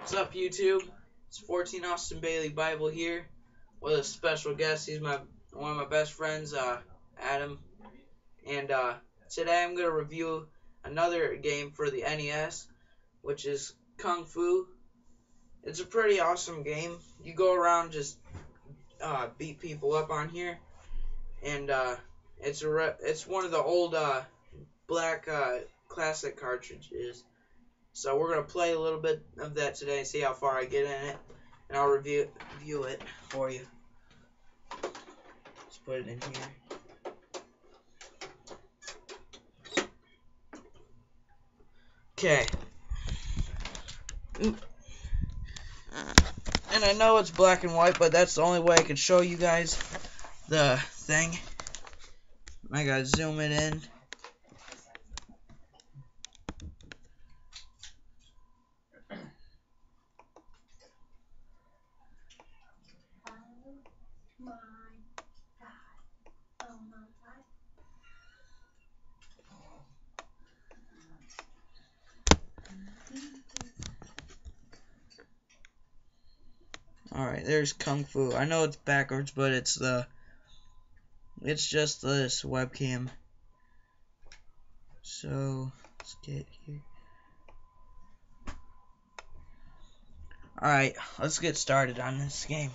What's up, YouTube? It's 14 Austin Bailey Bible here with a special guest. He's one of my best friends, Adam. And today I'm going to review another game for the NES, which is Kung Fu. It's a pretty awesome game. You go around just beat people up on here, and it's one of the old black classic cartridges. So we're going to play a little bit of that today and see how far I get in it. And I'll review it for you. Let's put it in here. Okay. And I know it's black and white, but that's the only way I can show you guys the thing. I gotta zoom it in. Alright, there's Kung Fu. I know it's backwards, but it's just this webcam. So, let's get here. Alright, let's get started on this game.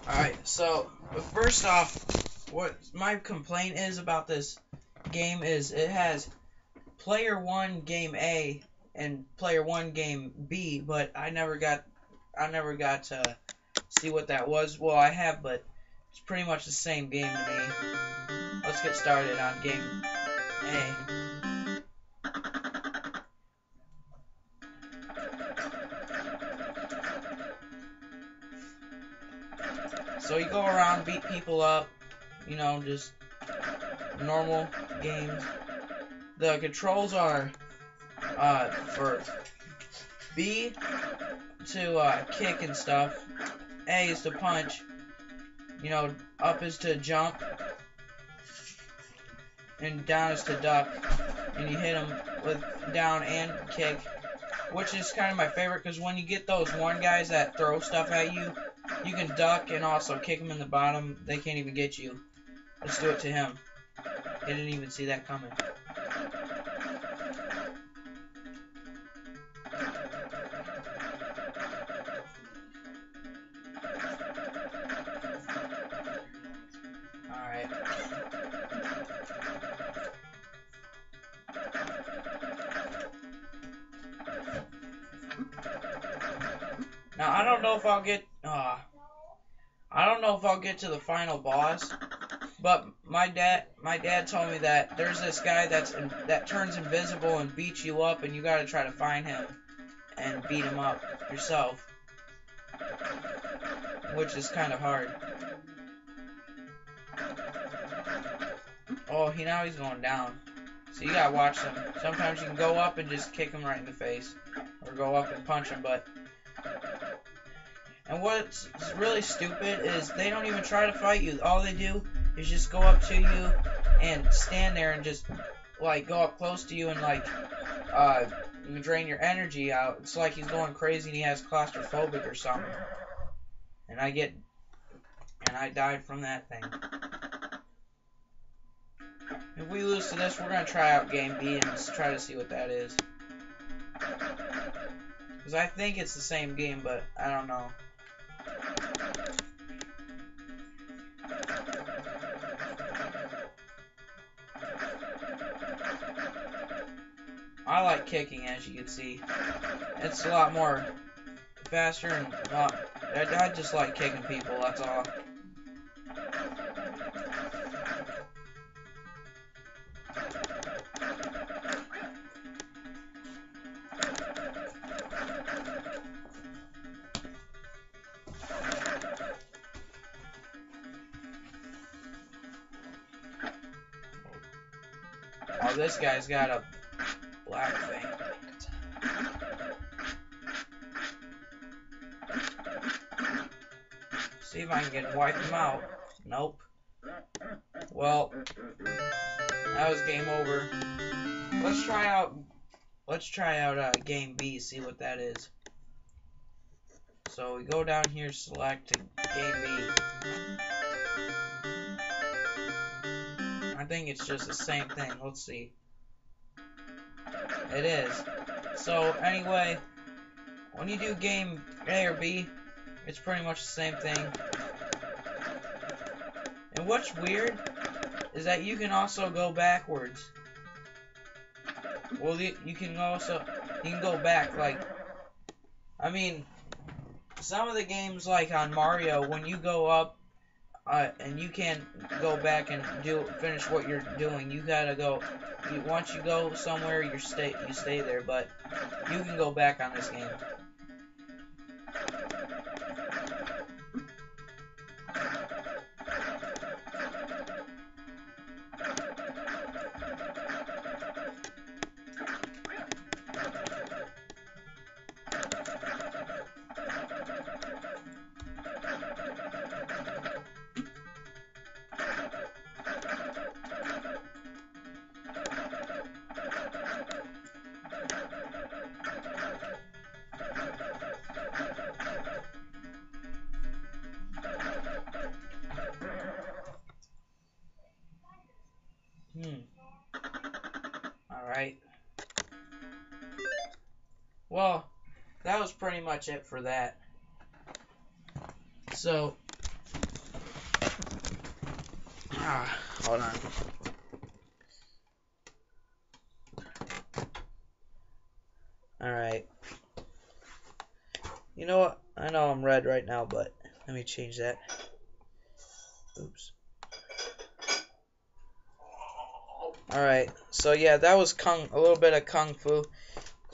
Alright, so, first off, what my complaint is about this game is it has player 1 game A and player 1 game B, but I never got to see what that was. Well, I have, but it's pretty much the same game to me. Let's get started on game A. So you go around, beat people up, you know, just normal games. The controls are for B to kick and stuff, A is to punch, you know, up is to jump, and down is to duck, and you hit them with down and kick, which is kind of my favorite, because when you get those one guys that throw stuff at you, you can duck and also kick them in the bottom. They can't even get you. Let's do it to him. He didn't even see that coming. Alright. Now I don't know if I'll get to the final boss, but my dad told me that there's this guy that turns invisible and beats you up, and you gotta try to find him and beat him up yourself, which is kind of hard. Oh, now he's going down. So you gotta watch him. Sometimes you can go up and just kick him right in the face, or go up and punch him, and what's really stupid is they don't even try to fight you. All they do is just go up to you and stand there and just, like, go up close to you and, like, drain your energy out. It's like he's going crazy and he has claustrophobic or something. And I died from that thing. If we lose to this, we're going to try out game B and just try to see what that is. Because I think it's the same game, but I don't know. I like kicking, as you can see. It's a lot more faster and I just like kicking people, that's all. Oh, this guy's got a black thing. See if I can wipe him out. Nope. Well, that was game over. Let's try out let's try out game B, see what that is. So we go down here, select game B. I think it's just the same thing. Let's see. It is. So anyway, when you do game A or B, it's pretty much the same thing. And what's weird is that you can also go backwards. Well, you can go back, like, I mean, some of the games, like on Mario, when you go up, and you can't go back and finish what you're doing, you gotta go, once you go somewhere, you stay there, but you can go back on this game. Alright. Well, that was pretty much it for that. So, hold on. Alright. You know what? I know I'm red right now, but let me change that. Oops. Alright, so yeah, that was a little bit of Kung Fu.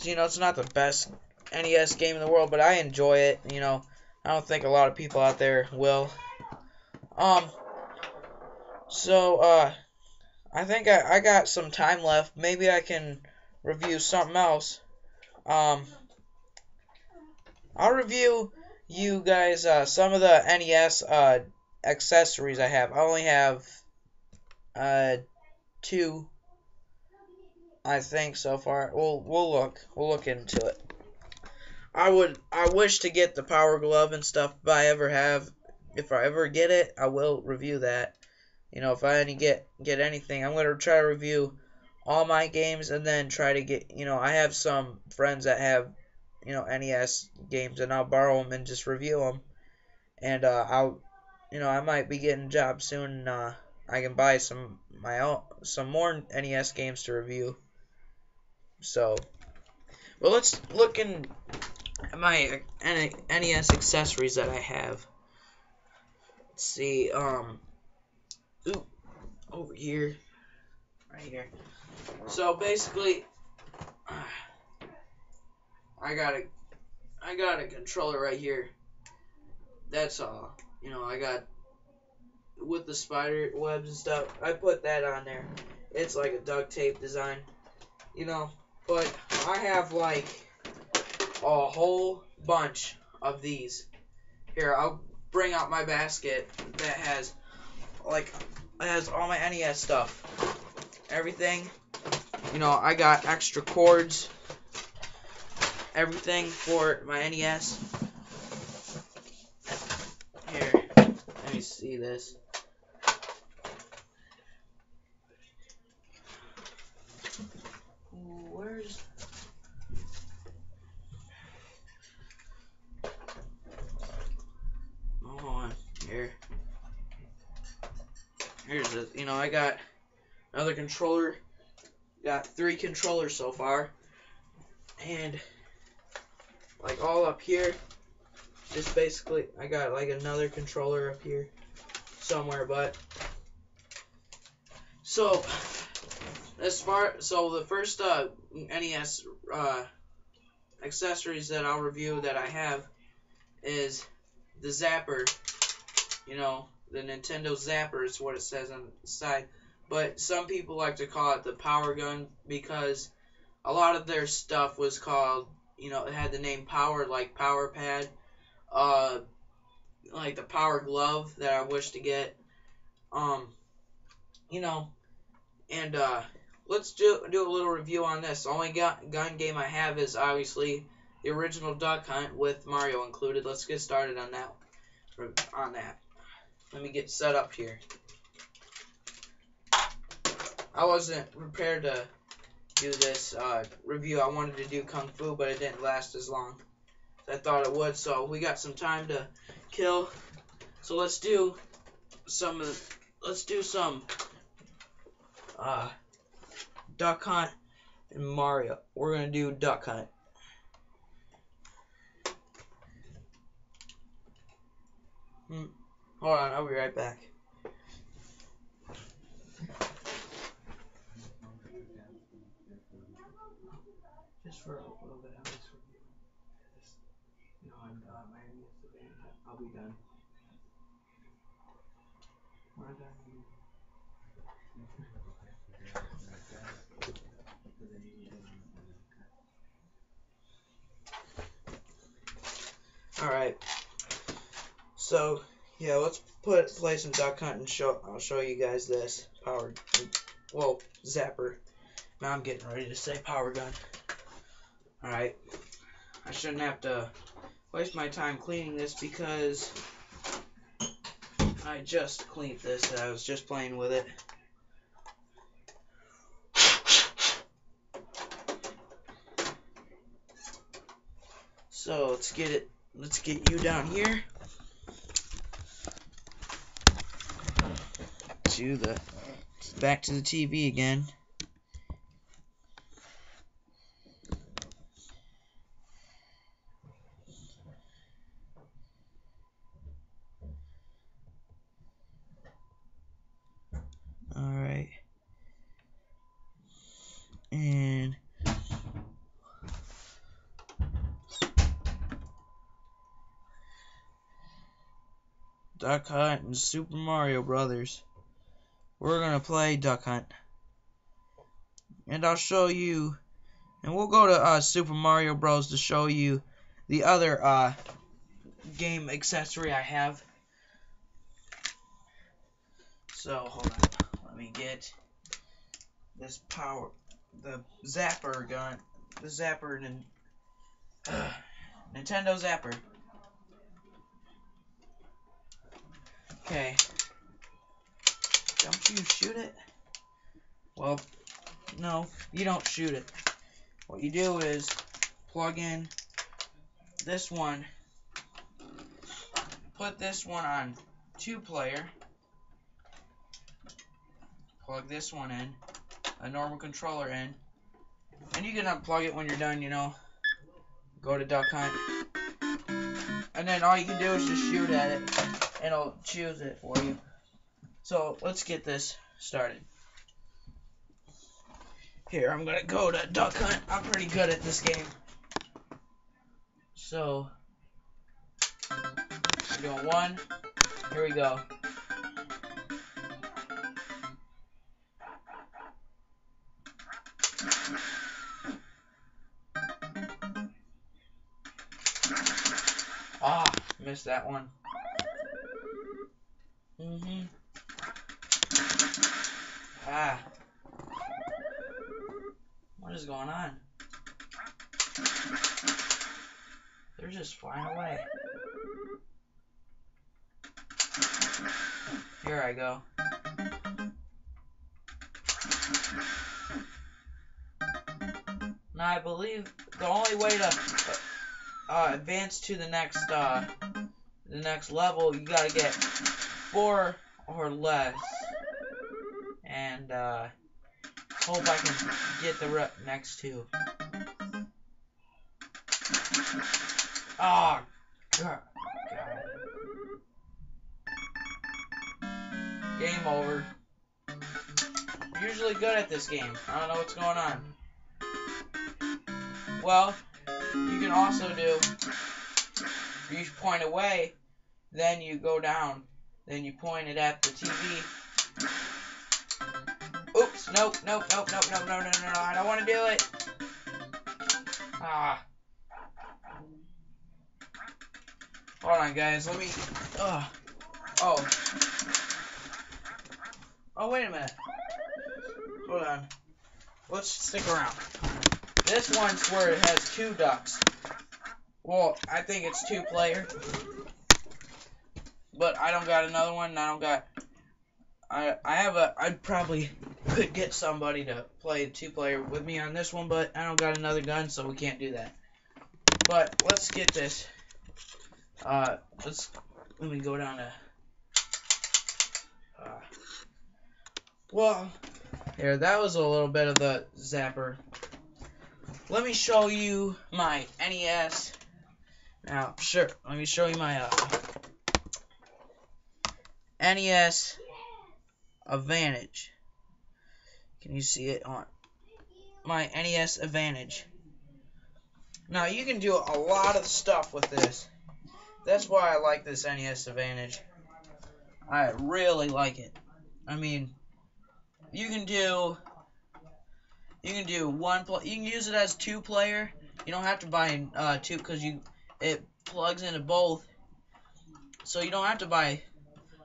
You know, it's not the best NES game in the world, but I enjoy it. You know, I don't think a lot of people out there will. So, I think I got some time left. Maybe I can review something else. I'll review you guys some of the NES accessories I have. I only have 2, I think, so far. We'll look into it. I wish to get the Power Glove and stuff if I ever get it, I will review that. You know, if I get anything, I'm gonna try to review all my games and then try to get, you know, I have some friends that have, you know, NES games, and I'll borrow them and just review them. And I might be getting a job soon. I can buy some more NES games to review. So, well, let's look in my NES accessories that I have. Let's see, ooh, over here, right here. So basically, I got a controller right here. That's all. You know, I got with the spider webs and stuff. I put that on there. It's like a duct tape design, you know. But I have like a whole bunch of these. Here, I'll bring out my basket that has all my NES stuff. Everything. You know, I got extra cords. Everything for my NES. Here, let me see this. Where's... Oh, here. Here's this. You know, I got another controller. Got 3 controllers so far. And, like, all up here. Just basically, I got, like, another controller up here somewhere, but... So, the first NES accessories that I'll review that I have is the Zapper. You know, the Nintendo Zapper is what it says on the side. But some people like to call it the Power Gun because a lot of their stuff was called, you know, it had the name Power, like Power Pad, like the Power Glove that I wish to get, you know, and let's do a little review on this. The only gun game I have is obviously the original Duck Hunt with Mario included. Let's get started on that. Let me get set up here. I wasn't prepared to do this review. I wanted to do Kung Fu, but it didn't last as long as I thought it would. So we got some time to kill. So let's do some Duck Hunt and Mario. We're gonna do Duck Hunt. Hold on, I'll be right back. Just for a little bit, I'll be done. When I'm done. All right. So yeah, let's play some Duck Hunt and I'll show you guys this zapper. Now I'm getting ready to say power gun. All right. I shouldn't have to waste my time cleaning this because I just cleaned this and I was just playing with it. So let's get you down here back to the TV again. Alright. And Duck Hunt and Super Mario Brothers. We're gonna play Duck Hunt. And I'll show you, and we'll go to Super Mario Bros. To show you the other game accessory I have. So hold on, let me get this the zapper gun, Nintendo Zapper. Okay, don't you shoot it? Well, no, you don't shoot it. What you do is plug in this one, put this one on 2-player, plug this one in, a normal controller in, and you can unplug it when you're done, go to Duck Hunt, and then all you can do is just shoot at it, and it'll choose it for you. So let's get this started. Here, I'm gonna go to Duck Hunt. I'm pretty good at this game. So, I'm doing 1. Here we go. Ah, missed that one. Ah. What is going on? They're just flying away. Here I go. Now I believe the only way to advance to the next level, you gotta get 4 or less, and hope I can get the next 2. Oh, God. Game over. Usually good at this game. I don't know what's going on. Well, you can also do, you point away, then you go down, then you point it at the TV. Oops, nope, no, I don't want to do it. Ah. Hold on, guys, let me, Oh, wait a minute. Hold on. let's stick around. This one's where it has 2 ducks. Well, I think it's 2-player, but I don't got another one. I probably could get somebody to play 2-player with me on this one, but I don't got another gun, so we can't do that. But let's get this. Let me go down to. Well, here, that was a little bit of the zapper. Let me show you my NES. Now, sure, let me show you my NES Advantage. Can you see it on my NES Advantage? Now, you can do a lot of stuff with this. That's why I like this NES Advantage. I really like it. I mean, you can do one play. You can use it as 2-player. You don't have to buy 2 because it plugs into both. So you don't have to buy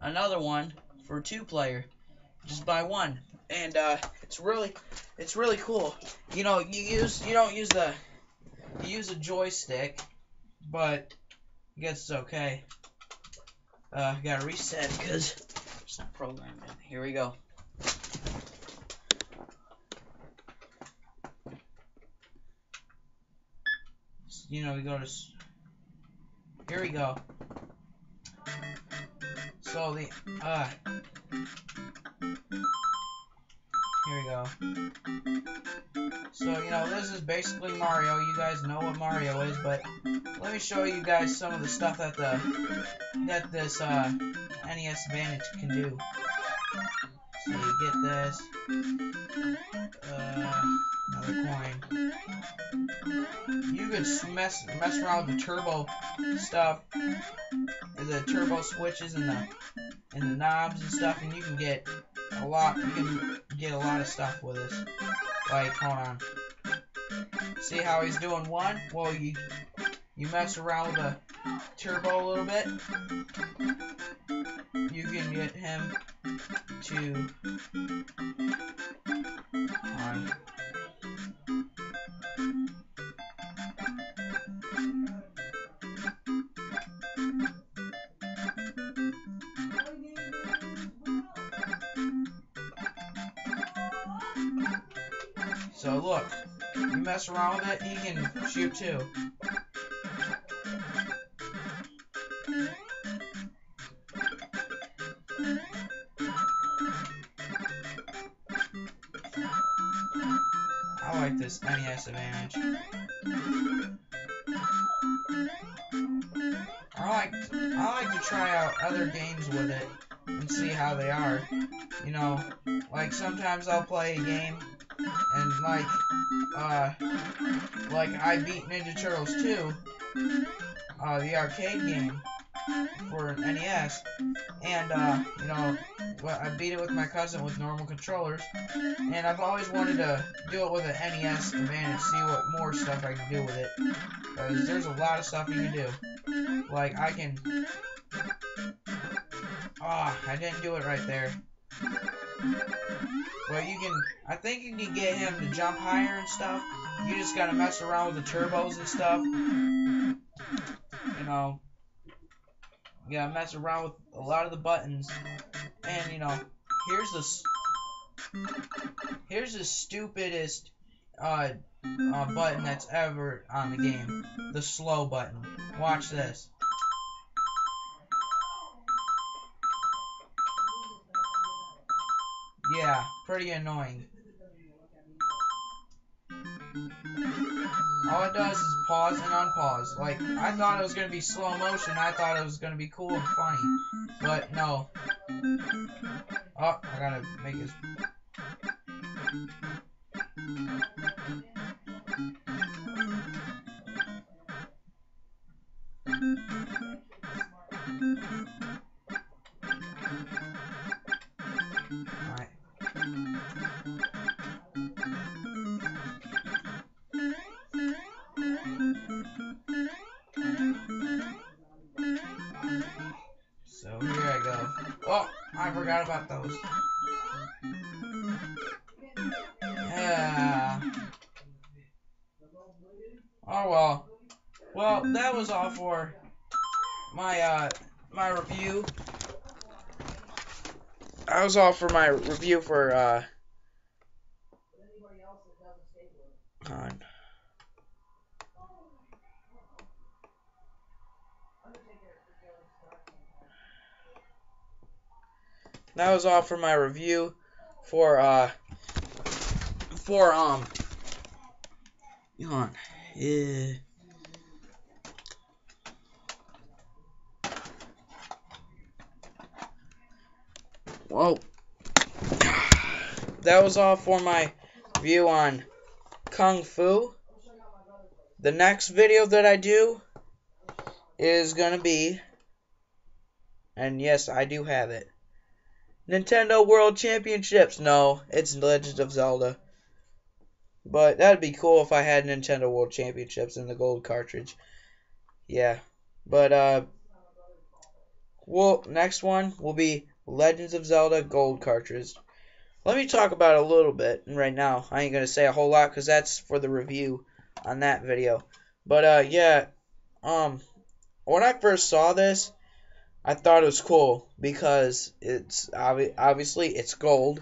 another one for 2-player. Just buy one, and it's really cool. You know, you use a joystick, but I guess it's okay. Gotta reset because it's not programmed. Here we go. You know, we go to. Here we go. So the here we go. So, you know, this is basically Mario. You guys know what Mario is, but let me show you guys some of the stuff that this NES Advantage can do. So you get this. Another coin. You could mess around with the turbo stuff, the turbo switches and the knobs and stuff, and you can get a lot. You can get a lot of stuff with this. Like, hold on. See how he's doing one? Well, you mess around with the turbo a little bit. You can get him to. So look, you mess around with it, he can shoot too. I like this NES Advantage. I like to try out other games with it and see how they are. You know, like sometimes I'll play a game and like I beat Ninja Turtles 2, the arcade game for NES, and you know, I beat it with my cousin with normal controllers, and I've always wanted to do it with an NES Advantage, see what more stuff I can do with it, because there's a lot of stuff you can do. Like I can, I didn't do it right there. But you can, I think you can get him to jump higher and stuff. You just gotta mess around with the turbos and stuff. You know, you gotta mess around with a lot of the buttons. And you know, here's the stupidest button that's ever on the game. The slow button. Watch this. Yeah, pretty annoying. All it does is pause and unpause. Like, I thought it was going to be slow motion. I thought it was going to be cool and funny. But, no. Oh, I gotta make this. Alright. So here I go. Oh, I forgot about those. Yeah. Oh well. Well, that was all for my review. That was all for my review for on. That was all for my review for for hold on. Yeah. Well, that was all for my review on Kung Fu. The next video that I do is gonna be, and yes, I do have it, Nintendo World Championships. No, it's Legend of Zelda. But that'd be cool if I had Nintendo World Championships in the gold cartridge. Yeah. But well, next one will be Legends of Zelda gold cartridge. Let me talk about it a little bit right now. I ain't gonna say a whole lot because that's for the review on that video. But yeah, when I first saw this, I thought it was cool because it's obviously it's gold,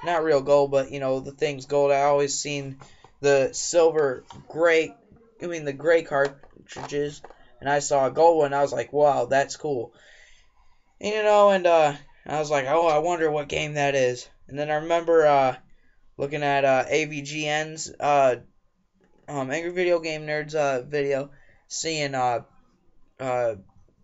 not real gold, but you know the thing's gold. I always seen the silver gray, the gray cartridges, and I saw a gold one. I was like, wow, that's cool. And, I was like, oh, I wonder what game that is. And then I remember looking at AVGN's Angry Video Game Nerds video, seeing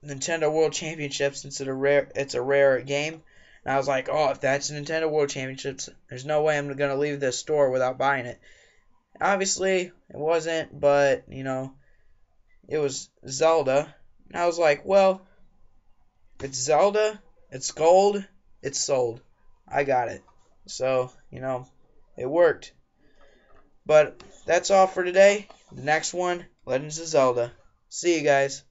Nintendo World Championships since it's a rare game. And I was like, oh, if that's Nintendo World Championships, there's no way I'm gonna leave this store without buying it. Obviously, it wasn't, but it was Zelda. And I was like, well, it's Zelda, it's gold, it's sold. I got it. So, it worked. But that's all for today. The next one, Legends of Zelda. See you guys.